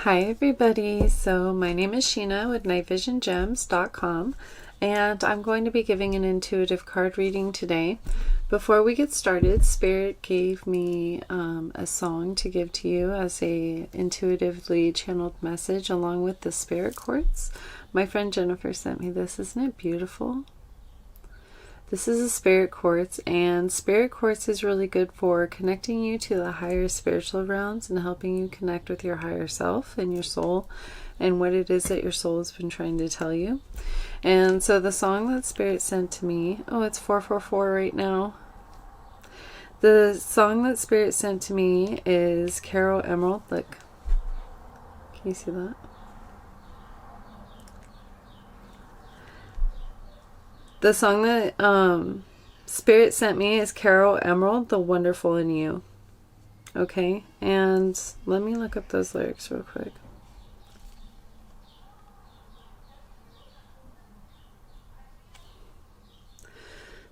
Hi everybody, so my name is Sheena with nightvisiongems.com and I'm going to be giving an intuitive card reading today. Before we get started, Spirit gave me a song to give to you as a intuitively channeled message along with the Spirit Quartz. My friend Jennifer sent me this. Isn't it beautiful? This is a Spirit Quartz, and Spirit Quartz is really good for connecting you to the higher spiritual realms and helping you connect with your higher self and your soul and what it is that your soul has been trying to tell you. And so the song that Spirit sent to me, oh, it's 444 right now. The song that Spirit sent to me is Caro Emerald. Look, can you see that? The song that Spirit sent me is Caro Emerald, The Wonderful in You. Okay, and let me look up those lyrics real quick.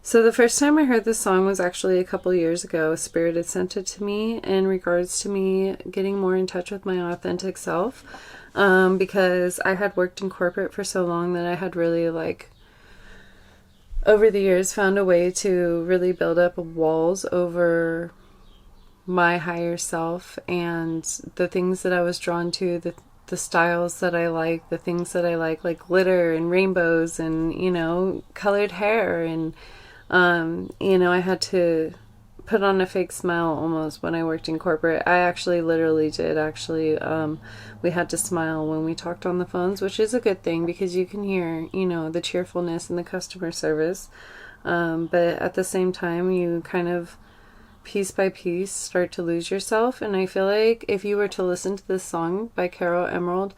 So the first time I heard this song was actually a couple years ago. Spirit had sent it to me in regards to me getting more in touch with my authentic self, because I had worked in corporate for so long that I had really over the years found a way to really build up walls over my higher self and the things that I was drawn to, the styles that I like, the things that I like glitter and rainbows and, colored hair. And, I had to put on a fake smile almost when I worked in corporate. I actually literally did. We had to smile when we talked on the phones, which is a good thing because you can hear, the cheerfulness and the customer service. But at the same time, you kind of piece by piece start to lose yourself. And I feel like if you were to listen to this song by Caro Emerald,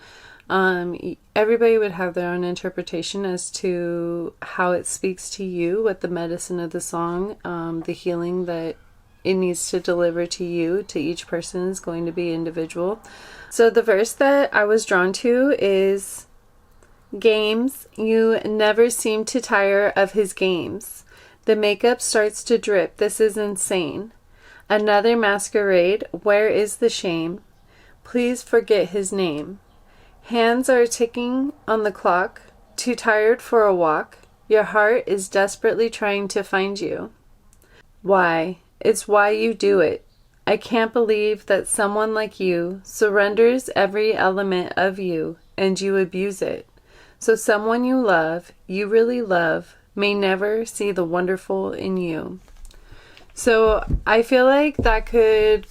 everybody would have their own interpretation as to how it speaks to you, what the medicine of the song, the healing that it needs to deliver to you, to each person is going to be individual. So the verse that I was drawn to is, "Games, you never seem to tire of his games. The makeup starts to drip, this is insane. Another masquerade, where is the shame? Please forget his name. Hands are ticking on the clock, too tired for a walk. Your heart is desperately trying to find you. Why? It's why you do it. I can't believe that someone like you surrenders every element of you and you abuse it. So someone you love, you really love, may never see the wonderful in you." So I feel like that could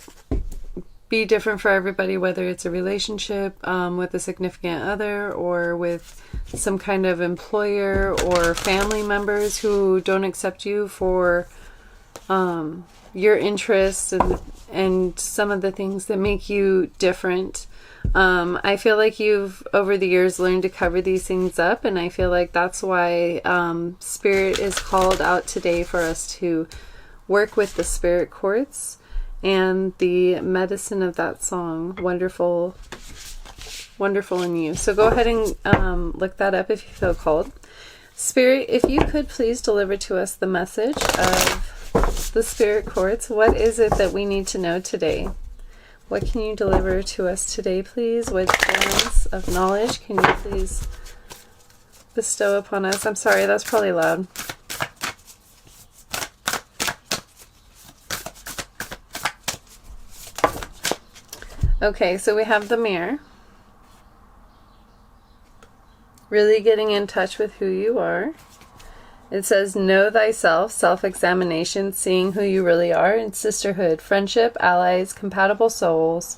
be different for everybody, whether it's a relationship with a significant other or with some kind of employer or family members who don't accept you for your interests and some of the things that make you different. I feel like you've over the years learned to cover these things up, and I feel like that's why Spirit is called out today for us to work with the Spirit Quartz and the medicine of that song, Wonderful in You. So go ahead and look that up if you feel called. Spirit, if you could please deliver to us the message of the Spirit Quartz. What is it that we need to know today? What can you deliver to us today, please? What gems of knowledge can you please bestow upon us? I'm sorry, that's probably loud. Okay, so we have the Mirror. Really getting in touch with who you are. It says, know thyself, self-examination, seeing who you really are, and sisterhood, friendship, allies, compatible souls,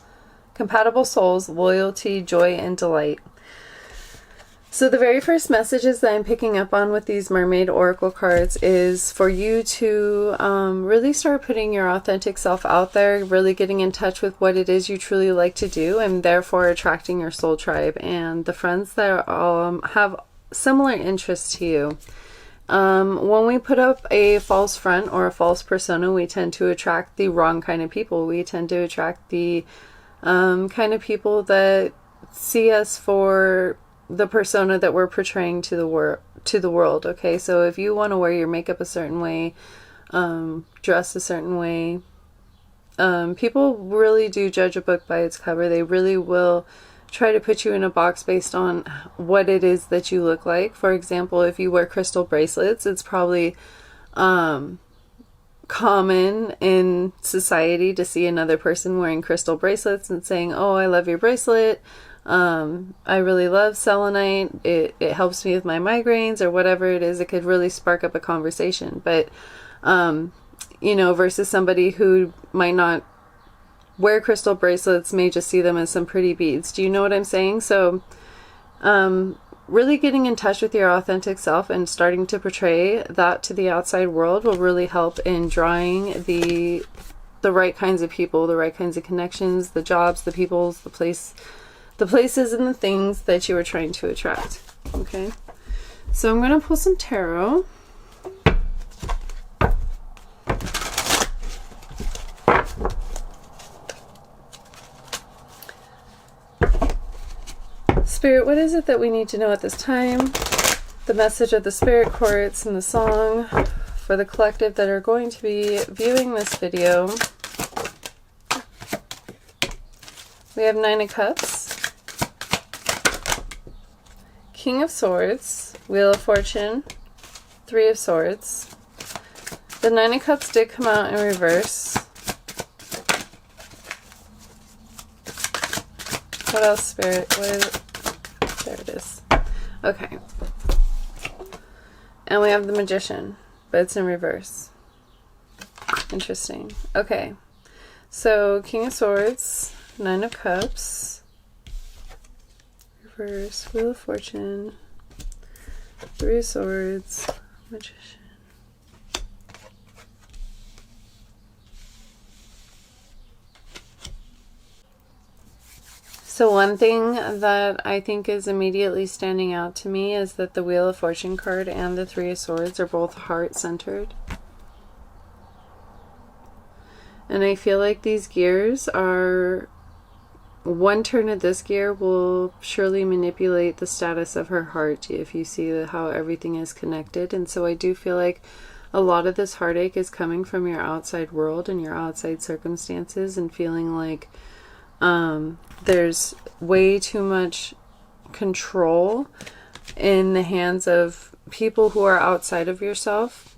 loyalty, joy, and delight. So the very first messages that I'm picking up on with these Mermaid Oracle cards is for you to really start putting your authentic self out there, really getting in touch with what it is you truly like to do, and therefore attracting your soul tribe and the friends that have similar interests to you. When we put up a false front or a false persona, we tend to attract the wrong kind of people. We tend to attract the kind of people that see us for the persona that we're portraying to the world. Okay, so if you want to wear your makeup a certain way, dress a certain way, people really do judge a book by its cover. They really will try to put you in a box based on what it is that you look like. For example, if you wear crystal bracelets, it's probably common in society to see another person wearing crystal bracelets and saying, oh, I love your bracelet. I really love selenite. It helps me with my migraines, or whatever it is. It could really spark up a conversation. But, versus somebody who might not wear crystal bracelets, may just see them as some pretty beads. Do you know what I'm saying? So, really getting in touch with your authentic self and starting to portray that to the outside world will really help in drawing the right kinds of people, the right kinds of connections, the jobs, the peoples, the places and the things that you are trying to attract. Okay? So I'm going to pull some tarot. Spirit, what is it that we need to know at this time? The message of the Spirit Quartz and the song for the collective that are going to be viewing this video. We have Nine of Cups, King of Swords, Wheel of Fortune, Three of Swords. The Nine of Cups did come out in reverse. What else, Spirit? What is it? There it is. Okay. And we have the Magician, but it's in reverse. Interesting. Okay. So, King of Swords, Nine of Cups, reverse, Wheel of Fortune, Three of Swords, Magician. So one thing that I think is immediately standing out to me is that the Wheel of Fortune card and the Three of Swords are both heart-centered. And I feel like these gears are... One turn of this gear will surely manipulate the status of her heart if you see how everything is connected. And so I do feel like a lot of this heartache is coming from your outside world and your outside circumstances, and feeling like there's way too much control in the hands of people who are outside of yourself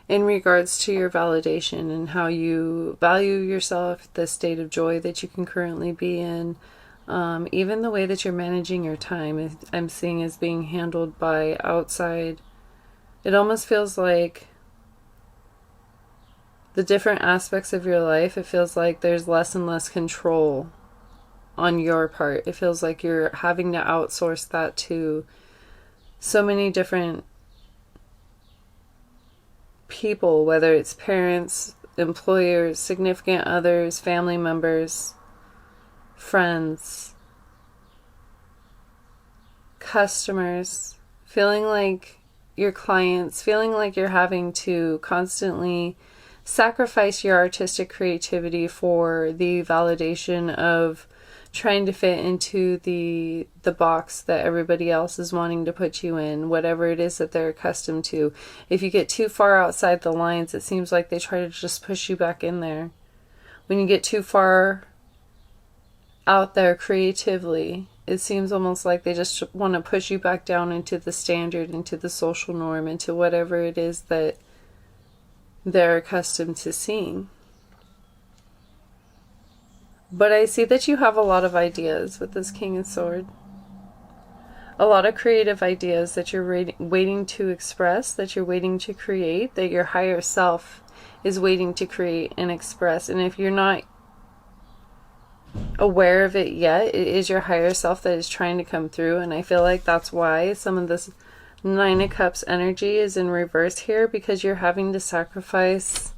in regards to your validation and how you value yourself, the state of joy that you can currently be in, even the way that you're managing your time, I'm seeing as being handled by outside. It almost feels like the different aspects of your life, it feels like there's less and less control on your part. It feels like you're having to outsource that to so many different people, whether it's parents, employers, significant others, family members, friends, customers, feeling like your clients, feeling like you're having to constantly sacrifice your artistic creativity for the validation of trying to fit into the box that everybody else is wanting to put you in, whatever it is that they're accustomed to. If you get too far outside the lines, it seems like they try to just push you back in there. When you get too far out there creatively, it seems almost like they just want to push you back down into the standard, into the social norm, into whatever it is that they're accustomed to seeing. But I see that you have a lot of ideas with this King of Swords. A lot of creative ideas that you're waiting to express, that you're waiting to create, that your higher self is waiting to create and express. And if you're not aware of it yet, it is your higher self that is trying to come through. And I feel like that's why some of this Nine of Cups energy is in reverse here, because you're having to sacrifice,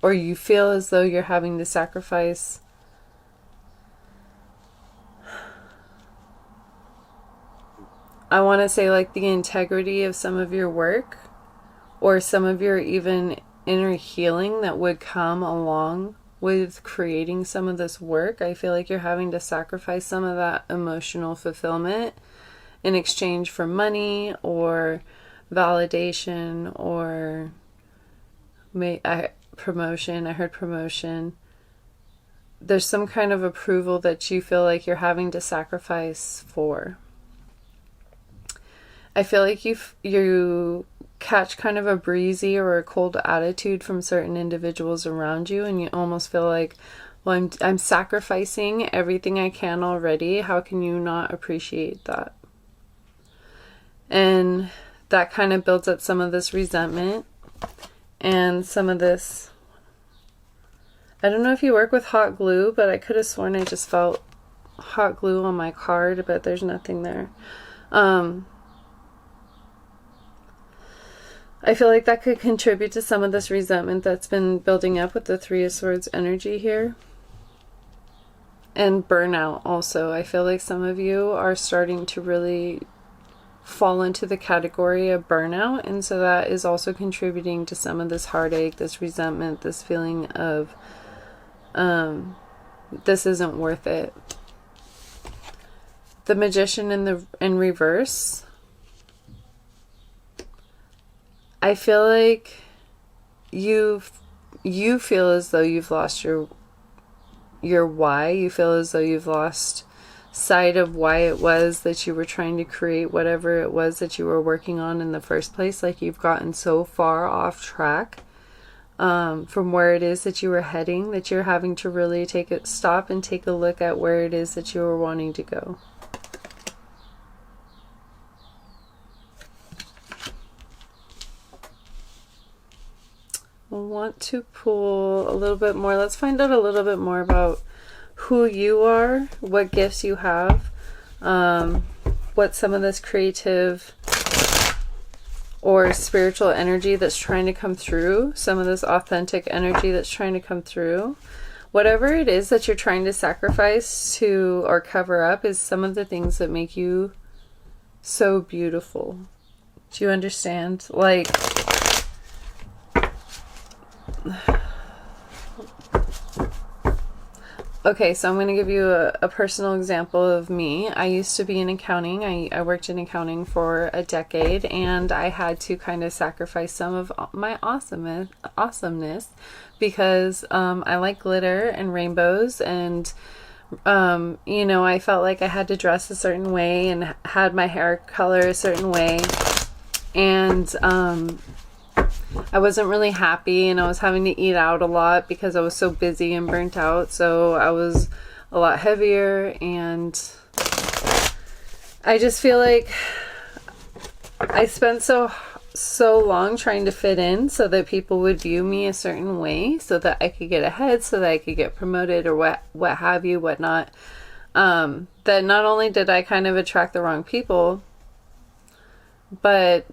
or you feel as though you're having to sacrifice I want to say like the integrity of some of your work, or some of your even inner healing that would come along with creating some of this work. I feel like you're having to sacrifice some of that emotional fulfillment in exchange for money or validation or promotion. I heard promotion. there's some kind of approval that you feel like you're having to sacrifice for. I feel like you catch kind of a breezy or a cold attitude from certain individuals around you, and you almost feel like, well, I'm sacrificing everything I can already. How can you not appreciate that? And that kind of builds up some of this resentment and some of this. I don't know if you work with hot glue, but I could have sworn I just felt hot glue on my card, but there's nothing there. I feel like that could contribute to some of this resentment that's been building up with the Three of Swords energy here. And burnout also. I feel like some of you are starting to really fall into the category of burnout, and so that is also contributing to some of this heartache, this resentment, this feeling of this isn't worth it. The Magician in reverse. I feel like you feel as though you've lost your why. You feel as though you've lost sight of why it was that you were trying to create whatever it was that you were working on in the first place. Like you've gotten so far off track from where it is that you were heading, that you're having to really stop and take a look at where it is that you were wanting to go. I want to pull a little bit more. Let's find out a little bit more about who you are, what gifts you have, what some of this creative or spiritual energy that's trying to come through, some of this authentic energy that's trying to come through. Whatever it is that you're trying to sacrifice to or cover up is some of the things that make you so beautiful. Do you understand? Like, okay, so I'm going to give you a personal example of me. I used to be in accounting. I worked in accounting for a decade, and I had to kind of sacrifice some of my awesomeness because I like glitter and rainbows, and I felt like I had to dress a certain way and had my hair color a certain way, and I wasn't really happy, and I was having to eat out a lot because I was so busy and burnt out. So I was a lot heavier, and I just feel like I spent so long trying to fit in so that people would view me a certain way, so that I could get ahead, so that I could get promoted or what have you, whatnot. That not only did I kind of attract the wrong people, but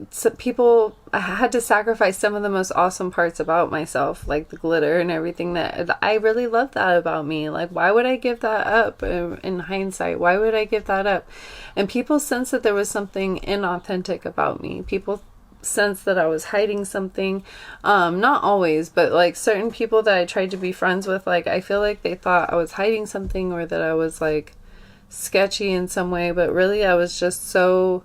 I had to sacrifice some of the most awesome parts about myself, like the glitter and everything that I really love that about me. Like, why would I give that up in hindsight? Why would I give that up? And people sensed that there was something inauthentic about me. People sensed that I was hiding something. Not always, but like certain people that I tried to be friends with, like I feel like they thought I was hiding something or that I was like sketchy in some way, but really I was just so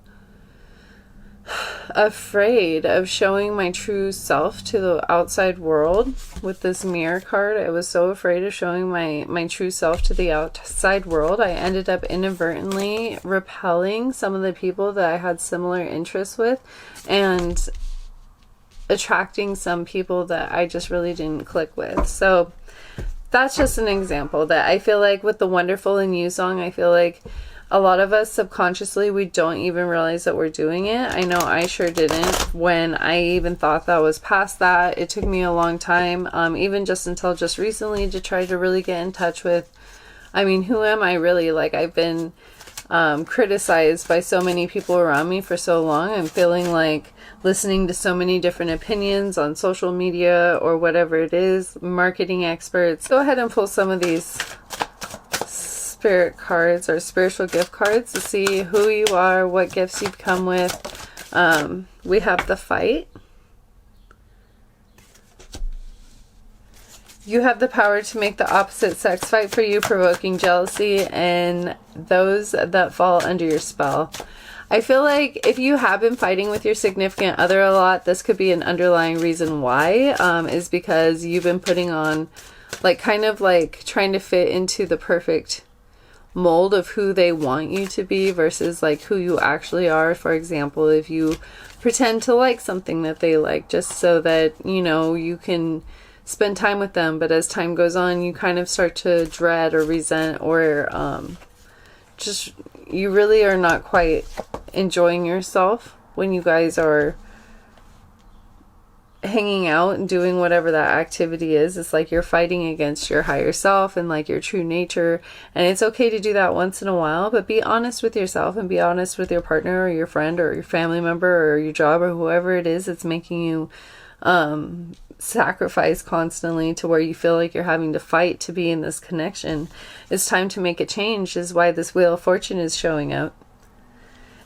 afraid of showing my true self to the outside world. With this Mirror card, I was so afraid of showing my true self to the outside world. I ended up inadvertently repelling some of the people that I had similar interests with, and attracting some people that I just really didn't click with. So that's just an example that I feel like with the Wonderful in You song, I feel like a lot of us subconsciously, we don't even realize that we're doing it. I know I sure didn't when I even thought that I was past that. It took me a long time, even just until just recently, to try to really get in touch with, I mean, who am I really? Like, I've been criticized by so many people around me for so long. I'm feeling like listening to so many different opinions on social media or whatever it is, marketing experts. Go ahead and pull some of these spirit cards or spiritual gift cards to see who you are, what gifts you've come with. We have the Fight. You have the power to make the opposite sex fight for you, provoking jealousy and those that fall under your spell. I feel like if you have been fighting with your significant other a lot, this could be an underlying reason why, is because you've been putting on like kind of like trying to fit into the perfect mold of who they want you to be versus like who you actually are. For example, if you pretend to like something that they like just so that, you know, you can spend time with them, but as time goes on, you kind of start to dread or resent or just you really are not quite enjoying yourself when you guys are hanging out and doing whatever that activity is. It's like you're fighting against your higher self and like your true nature, and it's okay to do that once in a while, but be honest with yourself and be honest with your partner or your friend or your family member or your job or whoever it is that's making you sacrifice constantly to where you feel like you're having to fight to be in this connection. It's time to make a change, is why this Wheel of Fortune is showing up.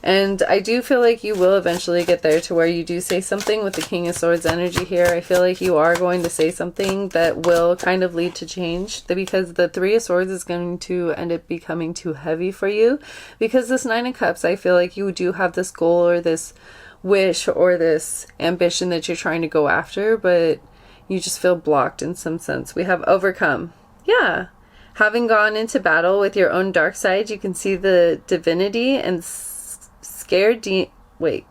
And I do feel like you will eventually get there to where you do say something with the King of Swords energy here. I feel like you are going to say something that will kind of lead to change, because the Three of Swords is going to end up becoming too heavy for you. Because this Nine of Cups, I feel like you do have this goal or this wish or this ambition that you're trying to go after, but you just feel blocked in some sense. We have overcome. Yeah. Having gone into battle with your own dark side, you can see the divinity and wait,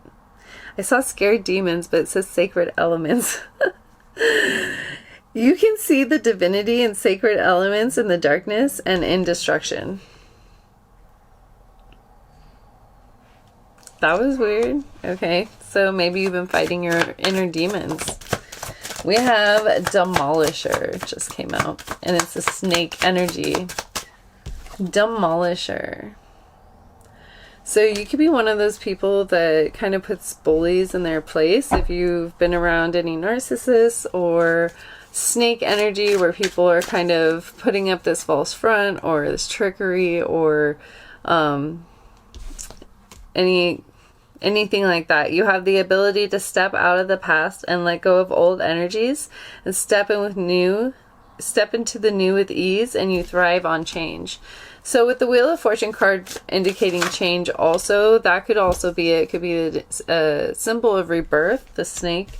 I saw scared demons, but it says sacred elements. You can see the divinity and sacred elements in the darkness and in destruction. That was weird. Okay, so maybe you've been fighting your inner demons. We have Demolisher, just came out, and it's a snake energy. Demolisher. So you could be one of those people that kind of puts bullies in their place. If you've been around any narcissists or snake energy where people are kind of putting up this false front or this trickery or anything like that, you have the ability to step out of the past and let go of old energies and step into the new with ease, and you thrive on change. So with the Wheel of Fortune card indicating change also, that could also be it. It could be a symbol of rebirth, the snake.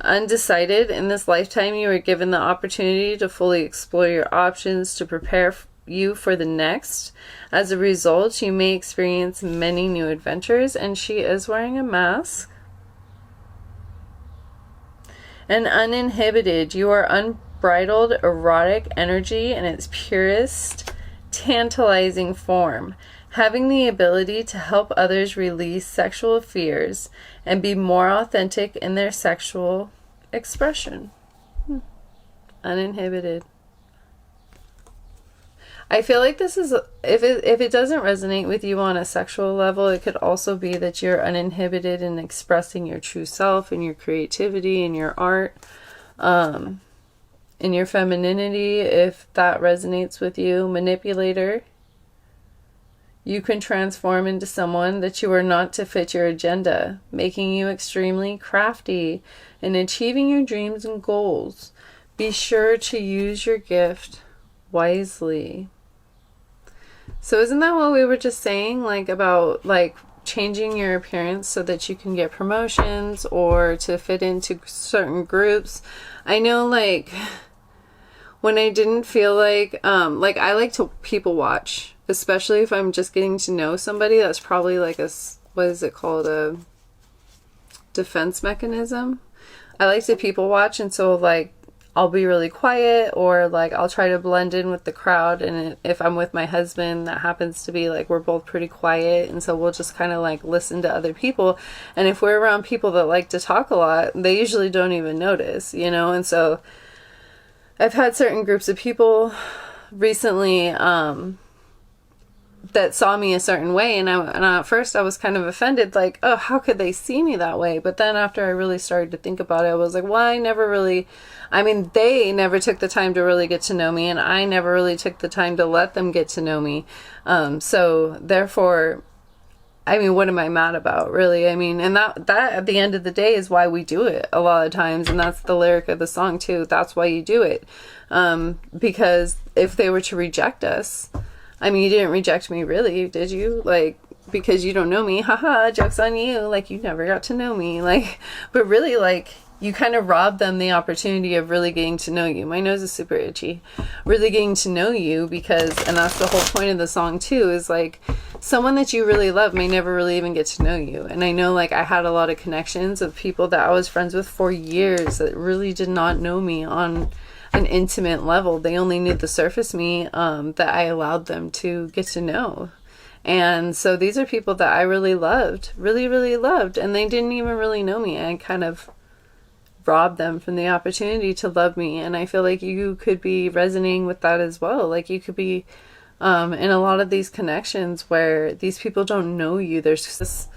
Undecided. In this lifetime, you are given the opportunity to fully explore your options to prepare you for the next. As a result, you may experience many new adventures, and she is wearing a mask. And uninhibited. You are unbridled erotic energy in its purest, tantalizing form, having the ability to help others release sexual fears and be more authentic in their sexual expression. Uninhibited. I feel like this is, if it doesn't resonate with you on a sexual level, it could also be that you're uninhibited in expressing your true self and your creativity and your art. In your femininity, if that resonates with you. Manipulator. You can transform into someone that you are not to fit your agenda, making you extremely crafty in achieving your dreams and goals. Be sure to use your gift wisely. So isn't that what we were just saying, like about like changing your appearance so that you can get promotions or to fit into certain groups? I know, like, when I didn't feel like I like to people watch, especially if I'm just getting to know somebody. That's probably like what is it called? A defense mechanism. I like to people watch, and so like I'll be really quiet, or like I'll try to blend in with the crowd. And if I'm with my husband, that happens to be like we're both pretty quiet, and so we'll just kind of like listen to other people. And if we're around people that like to talk a lot, they usually don't even notice, you know. And so I've had certain groups of people recently that saw me a certain way, and at first I was kind of offended, like, oh, how could they see me that way? But then after I really started to think about it, I was like, well, they never took the time to really get to know me, and I never really took the time to let them get to know me. So therefore, I mean, what am I mad about, really? I mean, and that at the end of the day is why we do it a lot of times, and that's the lyric of the song too. That's why you do it. Because if they were to reject us, I mean, you didn't reject me, really, did you? Like, because you don't know me, haha, joke's on you, like, you never got to know me, like, but really, like, you kind of rob them the opportunity of really getting to know you. My nose is super itchy. Really getting to know you, because, and that's the whole point of the song too, is like someone that you really love may never really even get to know you. And I know, like, I had a lot of connections of people that I was friends with for years that really did not know me on an intimate level. They only knew the surface me that I allowed them to get to know. And so these are people that I really loved, really, really loved, and they didn't even really know me. I kind of robbed them from the opportunity to love me. And I feel like you could be resonating with that as well. Like, you could be in a lot of these connections where these people don't know you. There's this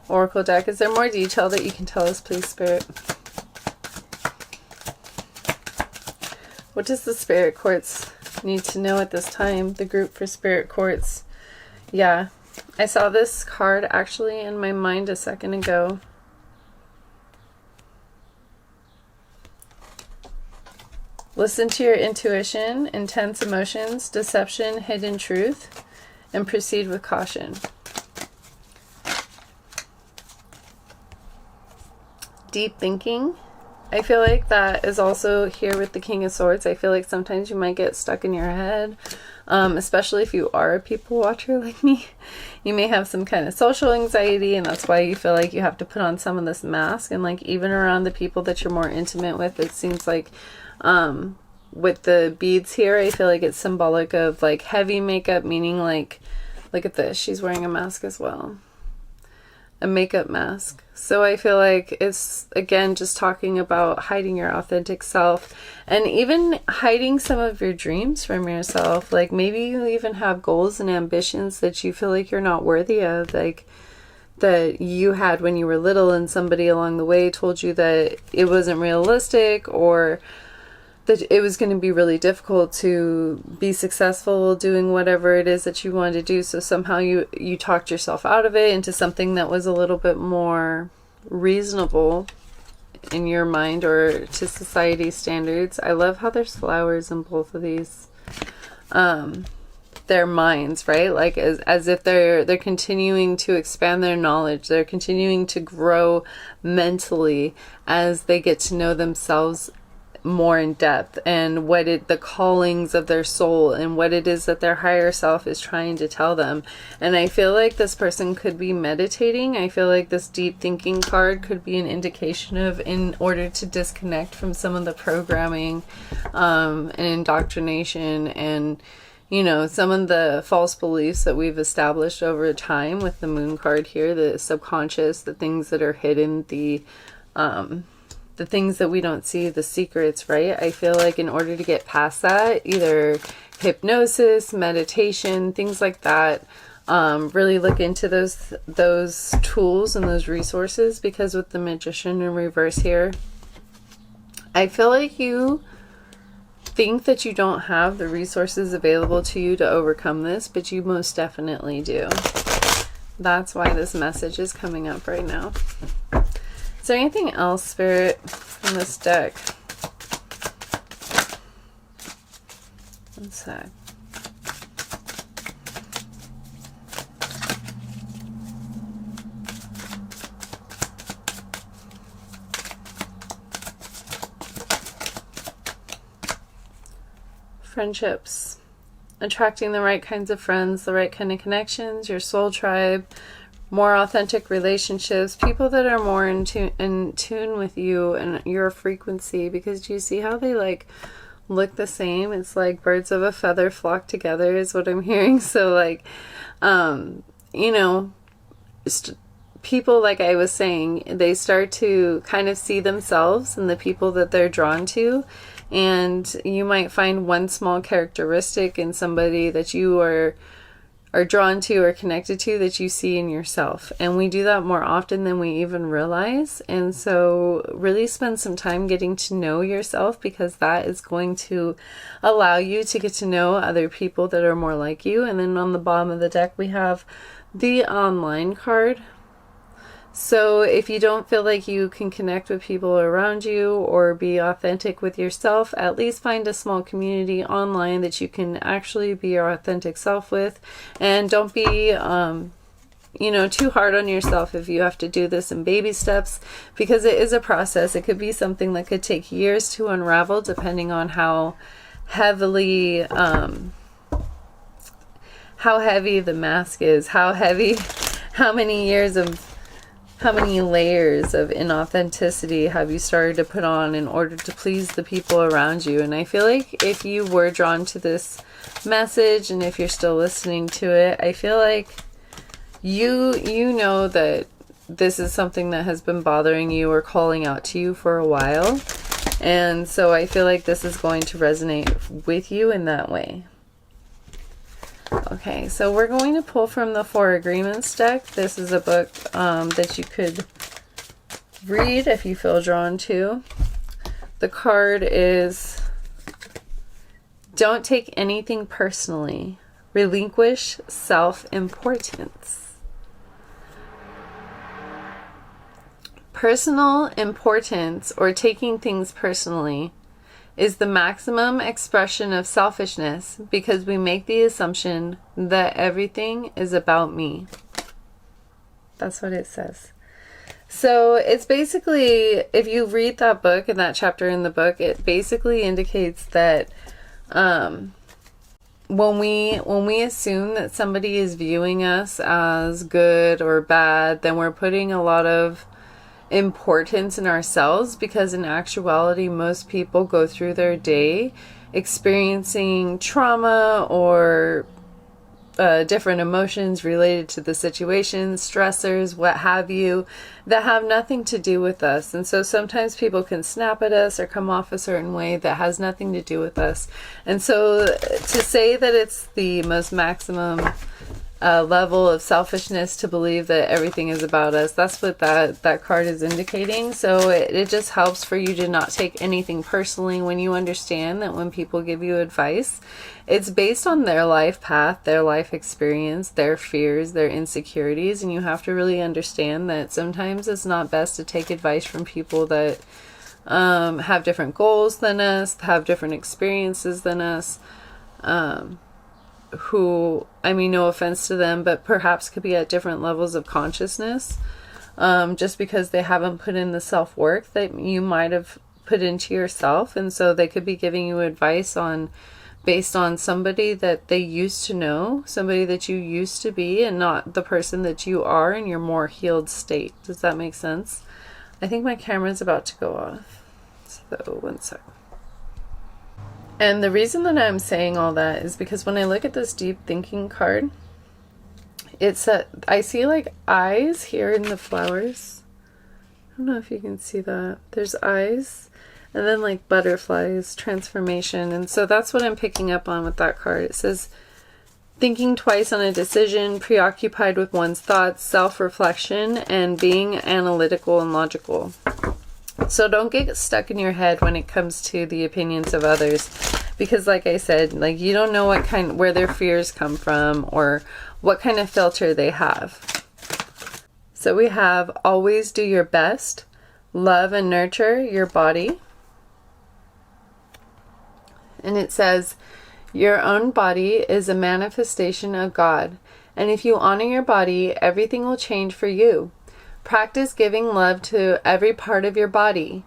oracle deck. Is there more detail that you can tell us, please, Spirit? What does the Spirit Quartz need to know at this time? The group for Spirit Quartz. Yeah, I saw this card actually in my mind a second ago. Listen to your intuition, intense emotions, deception, hidden truth, and proceed with caution. Deep thinking. I feel like that is also here with the King of Swords. I feel like sometimes you might get stuck in your head, especially if you are a people watcher like me. You may have some kind of social anxiety, and that's why you feel like you have to put on some of this mask. And like, even around the people that you're more intimate with, it seems like with the beads here, I feel like it's symbolic of like heavy makeup, meaning like, look at this, she's wearing a mask as well, a makeup mask. So I feel like it's, again, just talking about hiding your authentic self, and even hiding some of your dreams from yourself. Like, maybe you even have goals and ambitions that you feel like you're not worthy of, like that you had when you were little, and somebody along the way told you that it wasn't realistic, or that it was going to be really difficult to be successful doing whatever it is that you wanted to do. So somehow you talked yourself out of it into something that was a little bit more reasonable in your mind or to society's standards. I love how there's flowers in both of these. Their minds, right? Like as if they're continuing to expand their knowledge. They're continuing to grow mentally as they get to know themselves more in depth, and the callings of their soul, and what it is that their higher self is trying to tell them. And I feel like this person could be meditating. I feel like this deep thinking card could be an indication of, in order to disconnect from some of the programming and indoctrination and, you know, some of the false beliefs that we've established over time with the moon card here, the subconscious, the things that are hidden, the things that we don't see, the secrets, right? I feel like in order to get past that, either hypnosis, meditation, things like that, really look into those tools and those resources, because with the Magician in reverse here, I feel like you think that you don't have the resources available to you to overcome this, but you most definitely do. That's why this message is coming up right now. Is there anything else, Spirit, from this deck? One sec. Friendships. Attracting the right kinds of friends, the right kind of connections, your soul tribe, more authentic relationships, people that are more in tune with you and your frequency. Because do you see how they like look the same? It's like birds of a feather flock together is what I'm hearing. So like, you know, people, like I was saying, they start to kind of see themselves in the people that they're drawn to. And you might find one small characteristic in somebody that you are drawn to or connected to that you see in yourself. And we do that more often than we even realize. And so really spend some time getting to know yourself, because that is going to allow you to get to know other people that are more like you. And then on the bottom of the deck, we have the online card. So if you don't feel like you can connect with people around you or be authentic with yourself, at least find a small community online that you can actually be your authentic self with. And don't be too hard on yourself if you have to do this in baby steps, because it is a process. It could be something that could take years to unravel, depending on how heavy the mask is, how many layers of inauthenticity have you started to put on in order to please the people around you. And I feel like if you were drawn to this message, and if you're still listening to it, I feel like you know that this is something that has been bothering you or calling out to you for a while. And so I feel like this is going to resonate with you in that way. Okay, so we're going to pull from the Four Agreements deck. This is a book that you could read if you feel drawn to. The card is, don't take anything personally. Relinquish self-importance. Personal importance, or taking things personally, is the maximum expression of selfishness because we make the assumption that everything is about me. That's what it says. So it's basically, if you read that book and that chapter in the book, it basically indicates that when we assume that somebody is viewing us as good or bad, then we're putting a lot of importance in ourselves, because in actuality most people go through their day experiencing trauma or different emotions related to the situation, stressors, what have you, that have nothing to do with us. And so sometimes people can snap at us or come off a certain way that has nothing to do with us. And so to say that it's the most maximum level of selfishness to believe that everything is about us, that's what that card is indicating. So it just helps for you to not take anything personally when you understand that when people give you advice, it's based on their life path, their life experience, their fears, their insecurities, and you have to really understand that sometimes it's not best to take advice from people that have different goals than us, have different experiences than us, who, I mean, no offense to them, but perhaps could be at different levels of consciousness, just because they haven't put in the self-work that you might have put into yourself. And so they could be giving you advice based on somebody that they used to know, somebody that you used to be, and not the person that you are in your more healed state. Does that make sense? I think my camera's about to go off. So, one sec. And the reason that I'm saying all that is because when I look at this deep thinking card, it's I see like eyes here in the flowers. I don't know if you can see that. There's eyes, and then like butterflies, transformation. And so that's what I'm picking up on with that card. It says, thinking twice on a decision, preoccupied with one's thoughts, self-reflection, and being analytical and logical. So don't get stuck in your head when it comes to the opinions of others, because like I said, like you don't know where their fears come from or what kind of filter they have. So we have always do your best, love and nurture your body. And it says, your own body is a manifestation of God. And if you honor your body, everything will change for you. Practice giving love to every part of your body.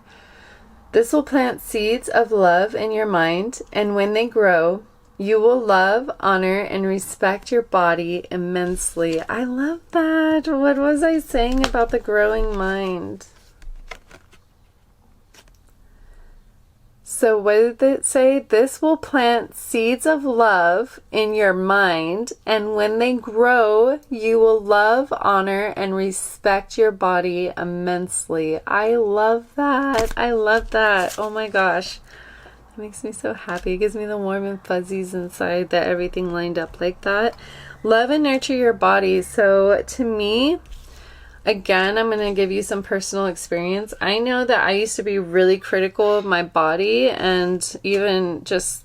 This will plant seeds of love in your mind, and when they grow, you will love, honor, and respect your body immensely. I love that. What was I saying about the growing mind? So what did it say? This will plant seeds of love in your mind, and when they grow, you will love, honor, and respect your body immensely. I love that. I love that. Oh my gosh. It makes me so happy. It gives me the warm and fuzzies inside that everything lined up like that. Love and nurture your body. So to me, again, I'm going to give you some personal experience. I know that I used to be really critical of my body, and even just,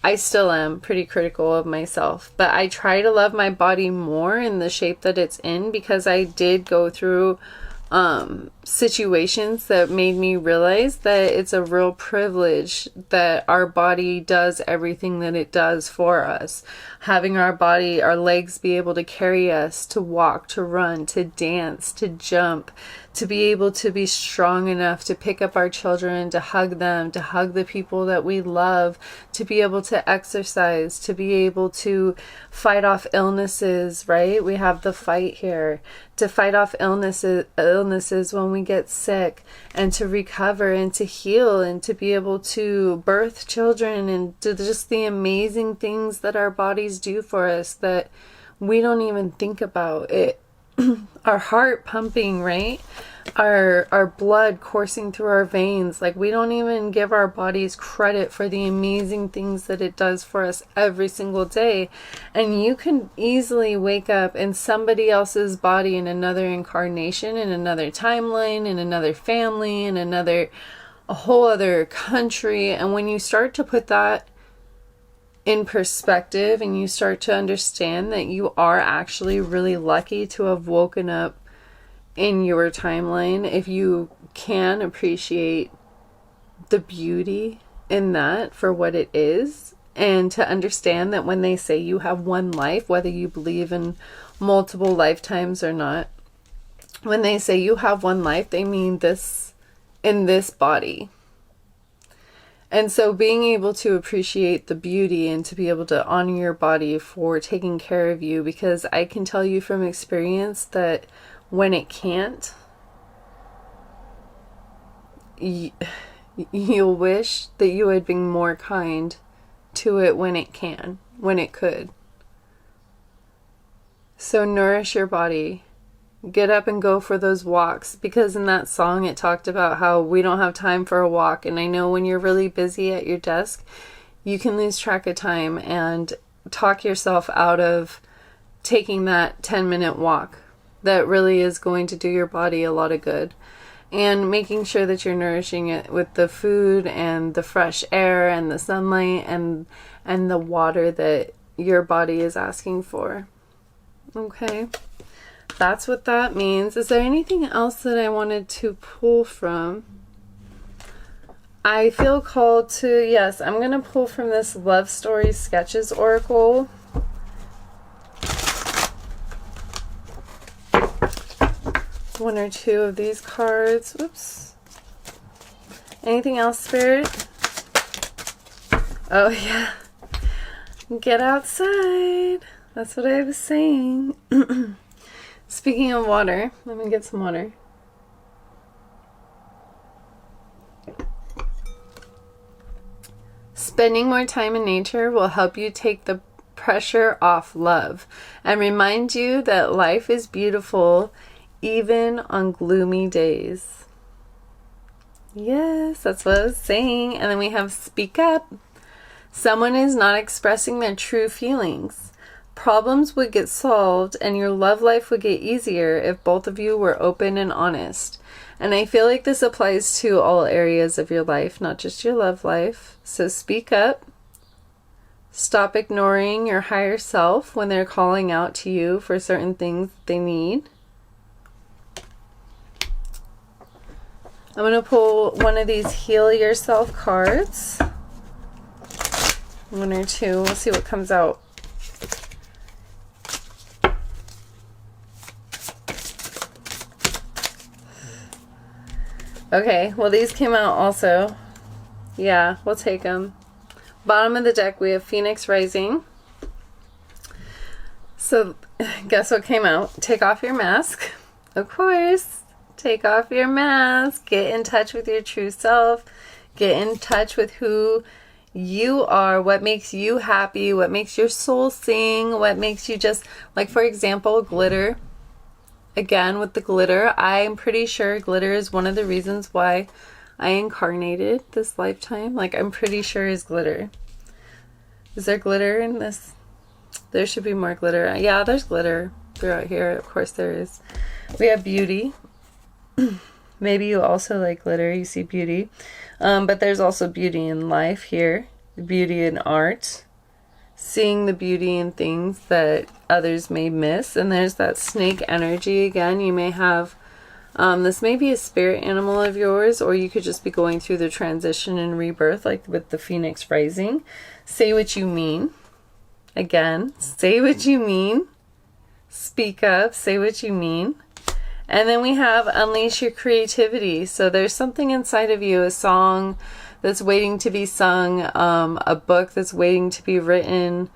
I still am pretty critical of myself. But I try to love my body more in the shape that it's in, because I did go through situations that made me realize that it's a real privilege that our body does everything that it does for us. Having our body, our legs be able to carry us, to walk, to run, to dance, to jump, to be able to be strong enough to pick up our children, to hug them, to hug the people that we love, to be able to exercise, to be able to fight off illnesses, right? We have the fight here, to fight off illnesses when we get sick, and to recover and to heal, and to be able to birth children, and to just the amazing things that our bodies do for us that we don't even think about it. Our heart pumping, right? Our blood coursing through our veins. Like, we don't even give our bodies credit for the amazing things that it does for us every single day. And you can easily wake up in somebody else's body, in another incarnation, in another timeline, in another family, in a whole other country. And when you start to put that in perspective, and you start to understand that you are actually really lucky to have woken up in your timeline, if you can appreciate the beauty in that for what it is, and to understand that when they say you have one life, whether you believe in multiple lifetimes or not, when they say you have one life, they mean this in this body. And so being able to appreciate the beauty and to be able to honor your body for taking care of you, because I can tell you from experience that when it can't, you'll wish that you had been more kind to it when it can, when it could. So nourish your body. Get up and go for those walks, because in that song it talked about how we don't have time for a walk. And I know when you're really busy at your desk, you can lose track of time and talk yourself out of taking that 10-minute walk that really is going to do your body a lot of good. And making sure that you're nourishing it with the food and the fresh air and the sunlight and the water that your body is asking for. Okay. That's what that means. Is there anything else that I wanted to pull from? I feel called to, yes, I'm going to pull from this Love Story Sketches Oracle. One or two of these cards. Whoops. Anything else, Spirit? Oh, yeah. Get outside. That's what I was saying. Speaking of water, let me get some water. Spending more time in nature will help you take the pressure off love and remind you that life is beautiful even on gloomy days. Yes, that's what I was saying. And then we have speak up. Someone is not expressing their true feelings. Problems would get solved and your love life would get easier if both of you were open and honest. And I feel like this applies to all areas of your life, not just your love life. So speak up. Stop ignoring your higher self when they're calling out to you for certain things they need. I'm going to pull one of these Heal Yourself cards. One or two. We'll see what comes out. Okay, well these came out also. Yeah, we'll take them. Bottom of the deck we have Phoenix Rising. So guess what came out? Take off your mask. Of course. Take off your mask. Get in touch with your true self. Get in touch with who you are, what makes you happy, what makes your soul sing, what makes you just, like for example, glitter. Again, with the glitter, I'm pretty sure glitter is one of the reasons why I incarnated this lifetime. Like, I'm pretty sure is glitter. Is there glitter in this? There should be more glitter. Yeah, there's glitter throughout here. Of course there is. We have beauty. Maybe you also like glitter. You see beauty. But there's also beauty in life here. Beauty in art. Seeing the beauty in things that others may miss. And there's that snake energy again. You may have This may be a spirit animal of yours, or you could just be going through the transition and rebirth, like with the Phoenix rising. Say what you mean. Again, say what you mean. Speak up, say what you mean. And then we have unleash your creativity. So there's something inside of you, a song that's waiting to be sung, a book that's waiting to be written,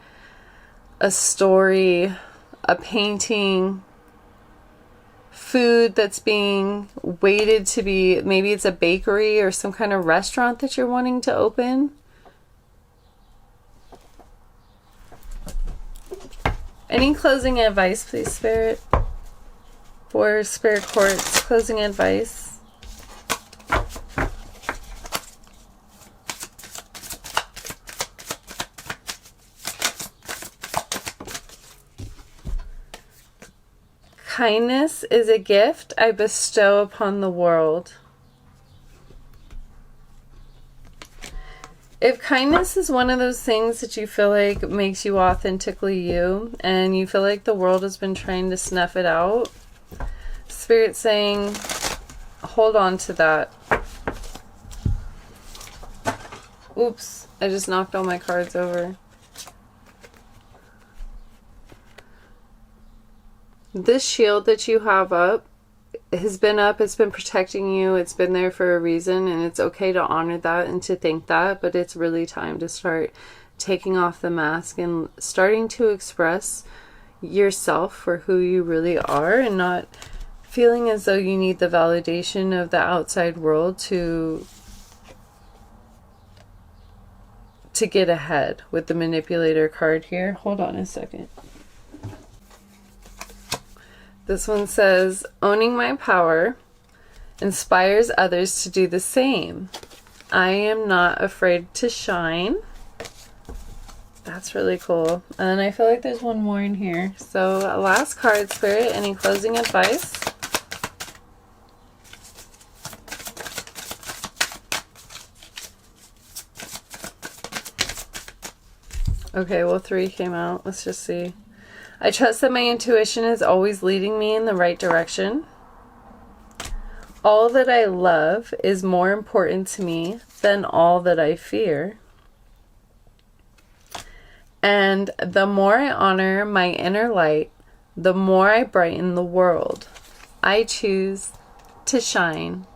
a story, a painting, food that's being waited to be, maybe it's a bakery or some kind of restaurant that you're wanting to open. Any closing advice, please, Spirit? For Spirit Quartz, closing advice. Kindness is a gift I bestow upon the world. If kindness is one of those things that you feel like makes you authentically you, and you feel like the world has been trying to snuff it out, Spirit's saying, hold on to that. Oops, I just knocked all my cards over. This shield that you have up has been up, it's been protecting you, it's been there for a reason, and it's okay to honor that and to think that, but it's really time to start taking off the mask and starting to express yourself for who you really are, and not feeling as though you need the validation of the outside world to get ahead with the manipulator card here. Hold on a second. This one says, owning my power inspires others to do the same. I am not afraid to shine. That's really cool. And I feel like there's one more in here. So last card, Spirit, any closing advice? Okay, well, 3 came out. Let's just see. I trust that my intuition is always leading me in the right direction. All that I love is more important to me than all that I fear. And the more I honor my inner light, the more I brighten the world. I choose to shine.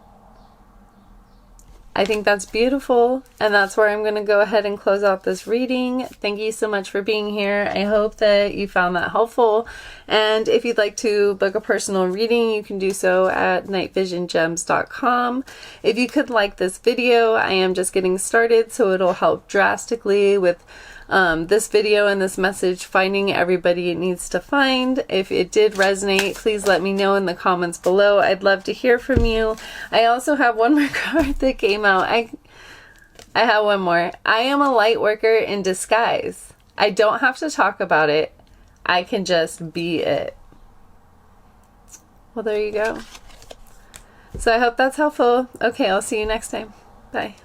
I think that's beautiful, and that's where I'm going to go ahead and close out this reading. Thank you so much for being here. I hope that you found that helpful, and if you'd like to book a personal reading, you can do so at nightvisiongems.com. If you could like this video, I am just getting started, so it'll help drastically with this video and this message finding everybody it needs to find. If it did resonate, please let me know in the comments below. I'd love to hear from you. I also have one more card that came out. I have one more. I am a light worker in disguise. I don't have to talk about it. I can just be it. Well, there you go. So I hope that's helpful. Okay, I'll see you next time. Bye.